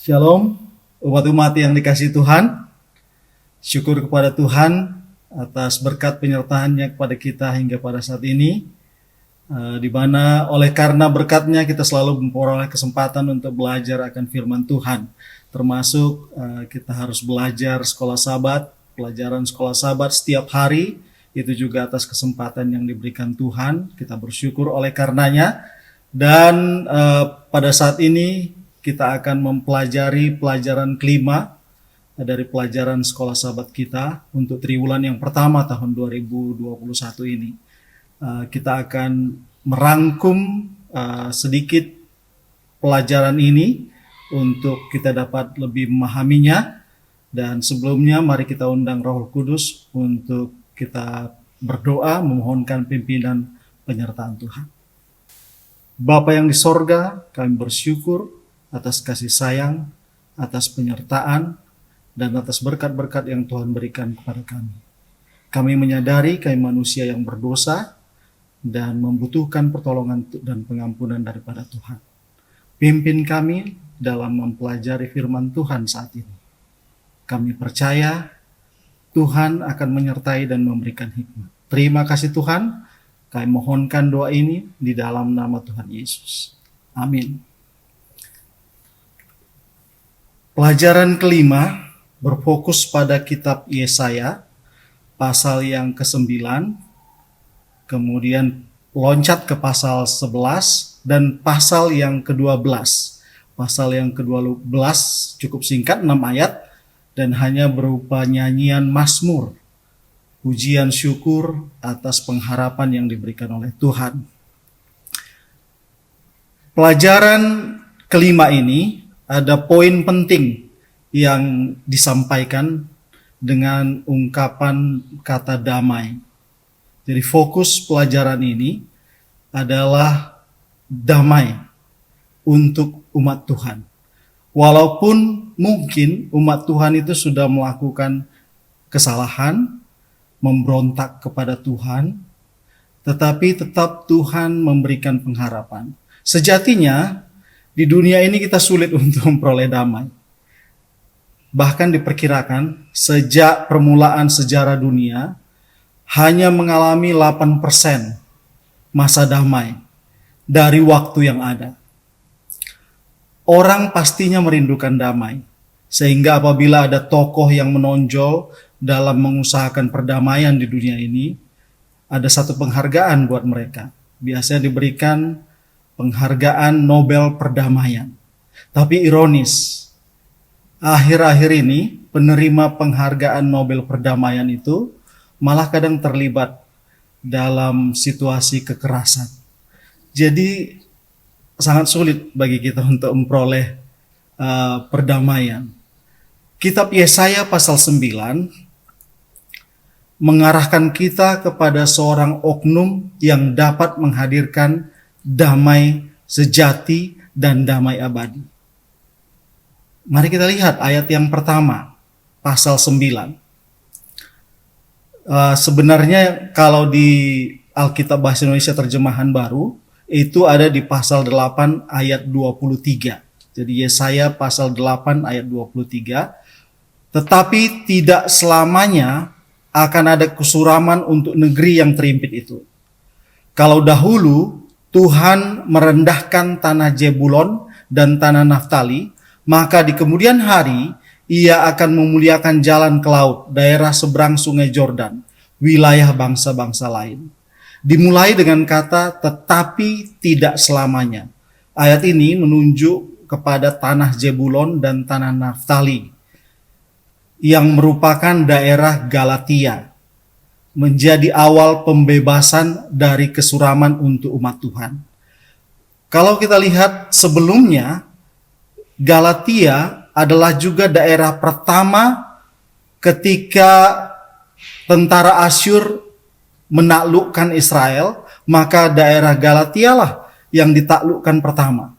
Shalom, umat-umat yang dikasihi Tuhan. Syukur kepada Tuhan atas berkat penyertaan-Nya kepada kita hingga pada saat ini, di mana oleh karena berkat-Nya kita selalu memperoleh kesempatan untuk belajar akan firman Tuhan. Termasuk kita harus belajar sekolah Sabat, pelajaran sekolah Sabat setiap hari, itu juga atas kesempatan yang diberikan Tuhan. Kita bersyukur oleh karenanya. Dan pada saat ini kita akan mempelajari pelajaran kelima dari pelajaran sekolah Sabat kita untuk triwulan yang pertama tahun 2021 ini. Kita akan merangkum sedikit pelajaran ini untuk kita dapat lebih memahaminya. Dan sebelumnya mari kita undang Roh Kudus untuk kita berdoa memohonkan pimpinan penyertaan Tuhan. Bapa yang di sorga, kami bersyukur atas kasih sayang, atas penyertaan, dan atas berkat-berkat yang Tuhan berikan kepada kami. Kami menyadari kami manusia yang berdosa dan membutuhkan pertolongan dan pengampunan daripada Tuhan. Pimpin kami dalam mempelajari firman Tuhan saat ini. Kami percaya Tuhan akan menyertai dan memberikan hikmat. Terima kasih Tuhan, kami mohonkan doa ini di dalam nama Tuhan Yesus. Amin. Pelajaran kelima berfokus pada kitab Yesaya, pasal yang ke-9, kemudian loncat ke pasal 11, dan pasal yang ke-12. Pasal yang ke-12 cukup singkat, 6 ayat, dan hanya berupa nyanyian mazmur, pujian syukur atas pengharapan yang diberikan oleh Tuhan. Pelajaran kelima ini ada poin penting yang disampaikan dengan ungkapan kata damai. Jadi fokus pelajaran ini adalah damai untuk umat Tuhan. Walaupun mungkin umat Tuhan itu sudah melakukan kesalahan, memberontak kepada Tuhan, tetapi tetap Tuhan memberikan pengharapan. Sejatinya di dunia ini kita sulit untuk memperoleh damai. Bahkan diperkirakan sejak permulaan sejarah dunia hanya mengalami 8% masa damai dari waktu yang ada. Orang pastinya merindukan damai, sehingga apabila ada tokoh yang menonjol dalam mengusahakan perdamaian di dunia ini, ada satu penghargaan buat mereka. Biasanya diberikan penghargaan Nobel Perdamaian. Tapi ironis, akhir-akhir ini penerima penghargaan Nobel Perdamaian itu malah kadang terlibat dalam situasi kekerasan. Jadi sangat sulit bagi kita untuk memperoleh perdamaian. Kitab Yesaya pasal 9 mengarahkan kita kepada seorang oknum yang dapat menghadirkan damai sejati dan damai abadi. Mari kita lihat ayat yang pertama, pasal 9. Sebenarnya kalau di Alkitab Bahasa Indonesia Terjemahan Baru, itu ada di pasal 8 ayat 23. Jadi Yesaya pasal 8 ayat 23. Tetapi tidak selamanya akan ada kesuraman untuk negeri yang terimpit itu. Kalau dahulu Tuhan merendahkan tanah Jebulon dan tanah Naftali, maka di kemudian hari Ia akan memuliakan jalan ke laut, daerah seberang sungai Jordan, wilayah bangsa-bangsa lain. Dimulai dengan kata tetapi tidak selamanya. Ayat ini menunjuk kepada tanah Jebulon dan tanah Naftali yang merupakan daerah Galatia, menjadi awal pembebasan dari kesuraman untuk umat Tuhan. Kalau kita lihat sebelumnya, Galatia adalah juga daerah pertama ketika tentara Asyur menaklukkan Israel, maka daerah Galatia lah yang ditaklukkan pertama.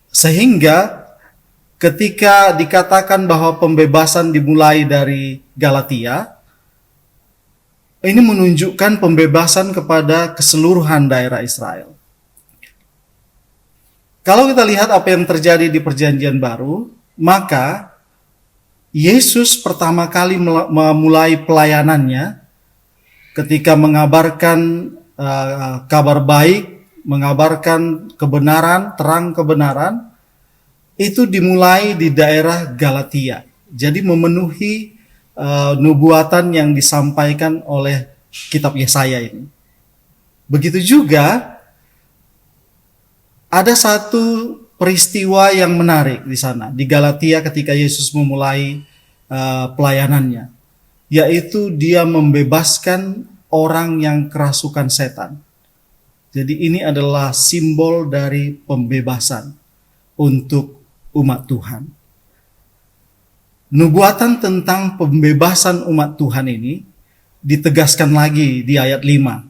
Sehingga ketika dikatakan bahwa pembebasan dimulai dari Galatia, ini menunjukkan pembebasan kepada keseluruhan daerah Israel. Kalau kita lihat apa yang terjadi di Perjanjian Baru, maka Yesus pertama kali memulai pelayanannya ketika mengabarkan kabar baik, mengabarkan kebenaran, terang kebenaran, itu dimulai di daerah Galatia. Jadi memenuhi nubuatan yang disampaikan oleh kitab Yesaya ini. Begitu juga ada satu peristiwa yang menarik di sana di Galatia ketika Yesus memulai pelayanannya, yaitu dia membebaskan orang yang kerasukan setan. Jadi ini adalah simbol dari pembebasan untuk umat Tuhan. Nubuatan tentang pembebasan umat Tuhan ini ditegaskan lagi di ayat 5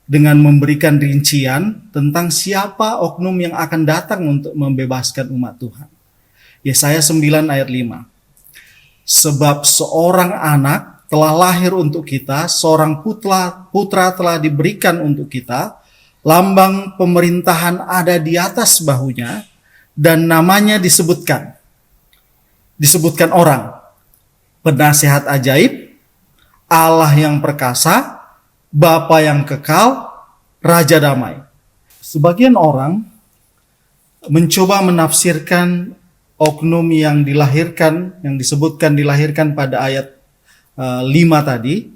dengan memberikan rincian tentang siapa oknum yang akan datang untuk membebaskan umat Tuhan. Yesaya 9 ayat 5. Sebab seorang anak telah lahir untuk kita, seorang putra telah diberikan untuk kita, lambang pemerintahan ada di atas bahunya, dan namanya disebutkan orang, penasihat ajaib, Allah yang perkasa, Bapa yang kekal, Raja damai. Sebagian orang mencoba menafsirkan oknum yang disebutkan dilahirkan pada ayat 5 tadi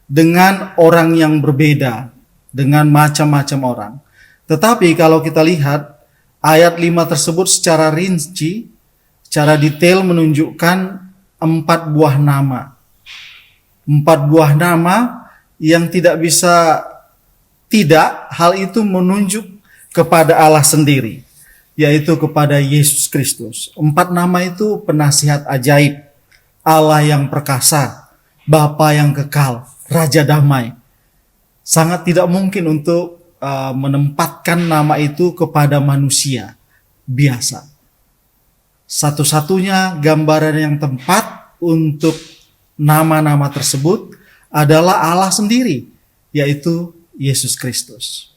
dengan orang yang berbeda, dengan macam-macam orang. Tetapi kalau kita lihat ayat 5 tersebut secara rinci, secara detail menunjukkan 4 buah nama. 4 buah nama yang tidak bisa hal itu menunjuk kepada Allah sendiri, yaitu kepada Yesus Kristus. 4 nama itu penasihat ajaib, Allah yang perkasa, Bapa yang kekal, Raja damai. Sangat tidak mungkin untuk menempatkan nama itu kepada manusia biasa. Satu-satunya gambaran yang tepat untuk nama-nama tersebut adalah Allah sendiri, yaitu Yesus Kristus.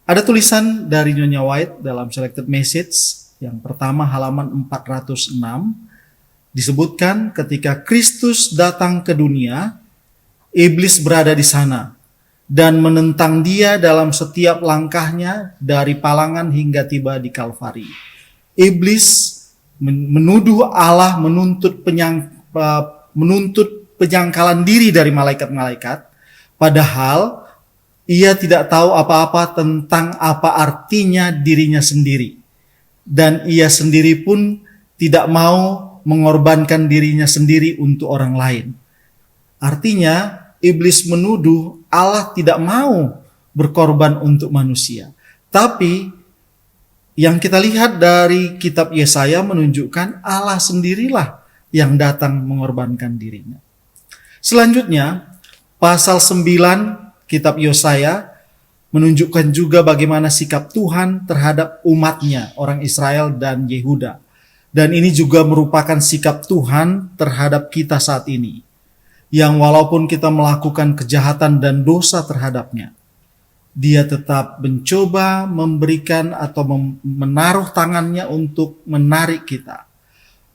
Ada tulisan dari Nyonya White dalam Selected Message yang pertama halaman 406, disebutkan ketika Kristus datang ke dunia, iblis berada di sana dan menentang dia dalam setiap langkahnya dari palangan hingga tiba di Kalvari. Iblis menuduh Allah menuntut penyangkalan diri dari malaikat-malaikat, padahal ia tidak tahu apa-apa tentang apa artinya dirinya sendiri. Dan ia sendiri pun tidak mau mengorbankan dirinya sendiri untuk orang lain. Artinya, iblis menuduh Allah tidak mau berkorban untuk manusia. Tapi, yang kita lihat dari kitab Yesaya menunjukkan Allah sendirilah yang datang mengorbankan dirinya. Selanjutnya, pasal 9 kitab Yesaya menunjukkan juga bagaimana sikap Tuhan terhadap umatnya, orang Israel dan Yehuda. Dan ini juga merupakan sikap Tuhan terhadap kita saat ini, yang walaupun kita melakukan kejahatan dan dosa terhadapnya, dia tetap mencoba memberikan atau menaruh tangannya untuk menarik kita.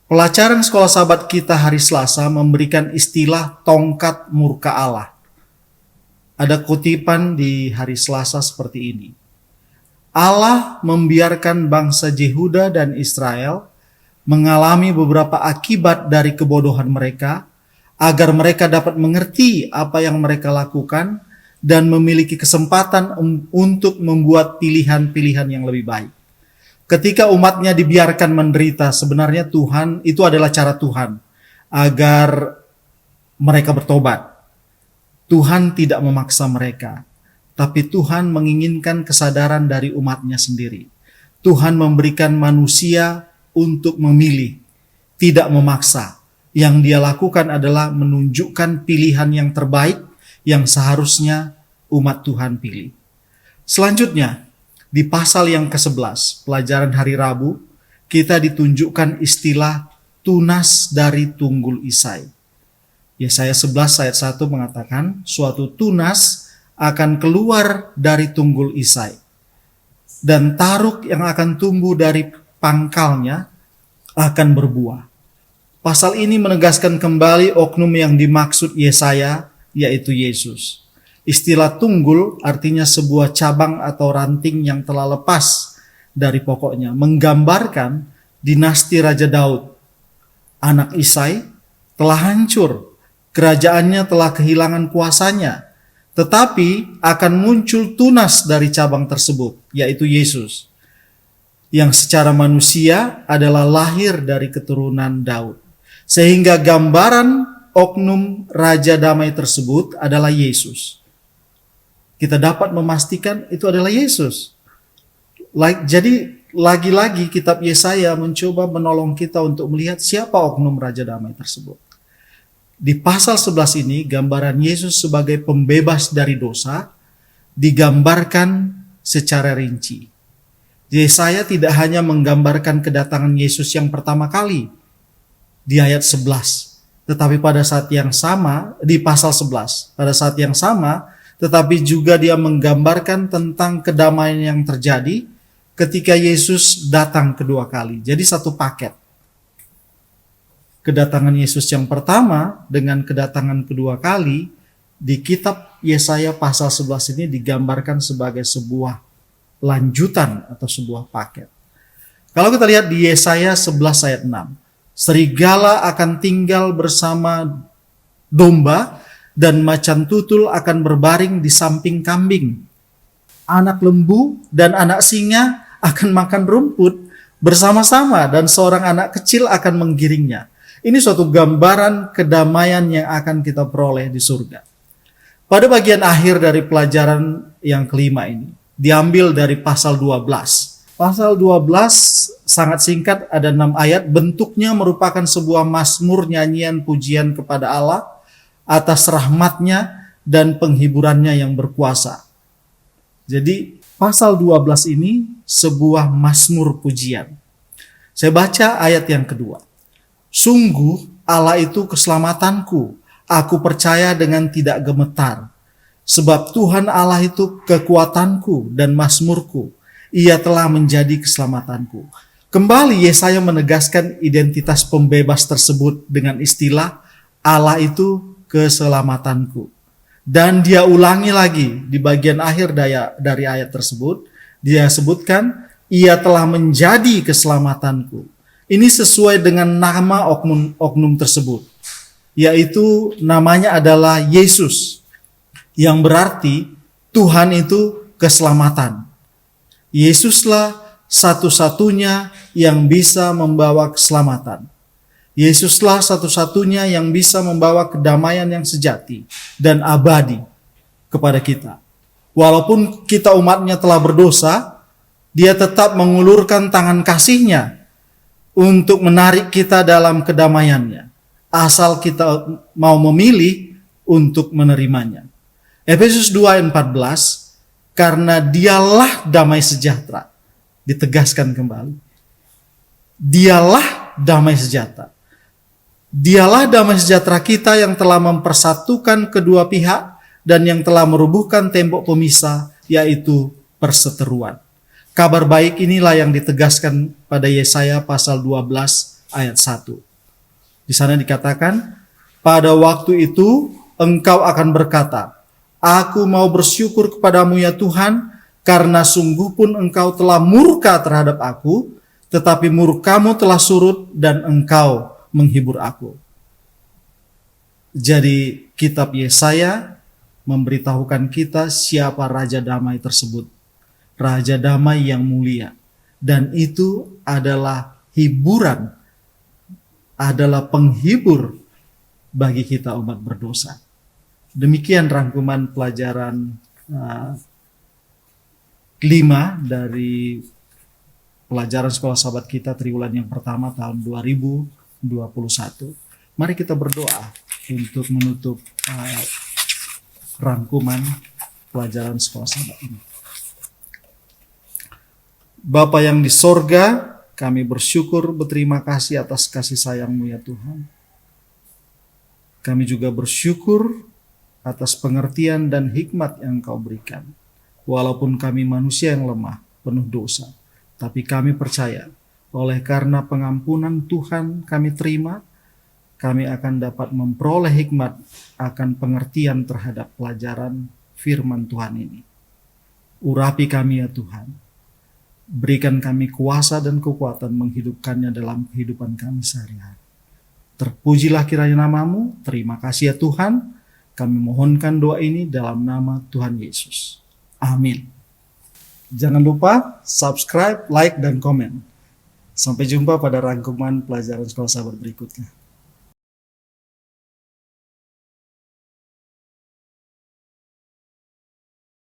Pelajaran sekolah sahabat kita hari Selasa memberikan istilah tongkat murka Allah. Ada kutipan di hari Selasa seperti ini. Allah membiarkan bangsa Yehuda dan Israel mengalami beberapa akibat dari kebodohan mereka, agar mereka dapat mengerti apa yang mereka lakukan dan memiliki kesempatan untuk membuat pilihan-pilihan yang lebih baik. Ketika umatnya dibiarkan menderita, sebenarnya Tuhan, itu adalah cara Tuhan agar mereka bertobat. Tuhan tidak memaksa mereka, tapi Tuhan menginginkan kesadaran dari umatnya sendiri. Tuhan memberikan manusia untuk memilih, tidak memaksa. Yang dia lakukan adalah menunjukkan pilihan yang terbaik yang seharusnya umat Tuhan pilih. Selanjutnya, di pasal yang ke-11, pelajaran hari Rabu, kita ditunjukkan istilah tunas dari tunggul Isai. Yesaya 11 ayat 1 mengatakan, suatu tunas akan keluar dari tunggul Isai. dan taruk yang akan tumbuh dari pangkalnya akan berbuah. Pasal ini menegaskan kembali oknum yang dimaksud Yesaya, yaitu Yesus. Istilah tunggul artinya sebuah cabang atau ranting yang telah lepas dari pokoknya, menggambarkan dinasti Raja Daud. Anak Isai telah hancur, kerajaannya telah kehilangan kuasanya, tetapi akan muncul tunas dari cabang tersebut, yaitu Yesus, yang secara manusia adalah lahir dari keturunan Daud. Sehingga gambaran oknum Raja Damai tersebut adalah Yesus. Kita dapat memastikan itu adalah Yesus. Jadi lagi-lagi kitab Yesaya mencoba menolong kita untuk melihat siapa oknum Raja Damai tersebut. Di pasal 11 ini gambaran Yesus sebagai pembebas dari dosa digambarkan secara rinci. Yesaya tidak hanya menggambarkan kedatangan Yesus yang pertama kali di ayat 11, tetapi pada saat yang sama di pasal 11, pada saat yang sama tetapi juga dia menggambarkan tentang kedamaian yang terjadi ketika Yesus datang kedua kali. Jadi satu paket. Kedatangan Yesus yang pertama dengan kedatangan kedua kali di kitab Yesaya pasal 11 ini digambarkan sebagai sebuah lanjutan atau sebuah paket. Kalau kita lihat di Yesaya 11 ayat 6, serigala akan tinggal bersama domba dan macan tutul akan berbaring di samping kambing. Anak lembu dan anak singa akan makan rumput bersama-sama dan seorang anak kecil akan menggiringnya. Ini suatu gambaran kedamaian yang akan kita peroleh di surga. Pada bagian akhir dari pelajaran yang kelima ini, diambil dari pasal 12. Pasal 12 sangat singkat, ada 6 ayat, bentuknya merupakan sebuah mazmur nyanyian pujian kepada Allah atas rahmatnya dan penghiburannya yang berkuasa. Jadi pasal 12 ini sebuah mazmur pujian. Saya baca ayat yang kedua. Sungguh Allah itu keselamatanku, aku percaya dengan tidak gemetar. Sebab Tuhan Allah itu kekuatanku dan mazmurku, Ia telah menjadi keselamatanku. Kembali Yesaya menegaskan identitas pembebas tersebut dengan istilah Allah itu keselamatanku. Dan dia ulangi lagi di bagian akhir dari ayat tersebut, dia sebutkan Ia telah menjadi keselamatanku. Ini sesuai dengan nama oknum tersebut, yaitu namanya adalah Yesus, yang berarti Tuhan itu keselamatan. Yesuslah satu-satunya yang bisa membawa keselamatan. Yesuslah satu-satunya yang bisa membawa kedamaian yang sejati dan abadi kepada kita. Walaupun kita umatnya telah berdosa, Dia tetap mengulurkan tangan kasih-Nya untuk menarik kita dalam kedamaiannya, asal kita mau memilih untuk menerimanya. Efesus 2 ayat 14, karena Dialah damai sejahtera. Ditegaskan kembali. Dialah damai sejahtera. Dialah damai sejahtera kita yang telah mempersatukan kedua pihak dan yang telah merubuhkan tembok pemisah, yaitu perseteruan. Kabar baik inilah yang ditegaskan pada Yesaya pasal 12 ayat 1. Di sana dikatakan, pada waktu itu engkau akan berkata, aku mau bersyukur kepadamu ya Tuhan, karena sungguh pun engkau telah murka terhadap aku, tetapi murkamu telah surut dan engkau menghibur aku. Jadi kitab Yesaya memberitahukan kita siapa Raja Damai tersebut. Raja Damai yang mulia. Dan itu adalah hiburan, adalah penghibur bagi kita umat berdosa. Demikian rangkuman pelajaran 5 dari pelajaran sekolah sahabat kita triwulan yang pertama tahun 2021. Mari kita berdoa untuk menutup rangkuman pelajaran sekolah sahabat ini. Bapa yang di sorga, kami bersyukur, berterima kasih atas kasih sayang-Mu ya Tuhan. Kami juga bersyukur atas pengertian dan hikmat yang Engkau berikan. Walaupun kami manusia yang lemah, penuh dosa. Tapi kami percaya, oleh karena pengampunan Tuhan kami terima, kami akan dapat memperoleh hikmat akan pengertian terhadap pelajaran firman Tuhan ini. Urapi kami ya Tuhan, berikan kami kuasa dan kekuatan menghidupkannya dalam kehidupan kami sehari-hari. Terpujilah kiranya namamu, terima kasih ya Tuhan, kami mohonkan doa ini dalam nama Tuhan Yesus. Amin. Jangan lupa subscribe, like, dan komen. Sampai jumpa pada rangkuman pelajaran Sekolah Sahabat berikutnya.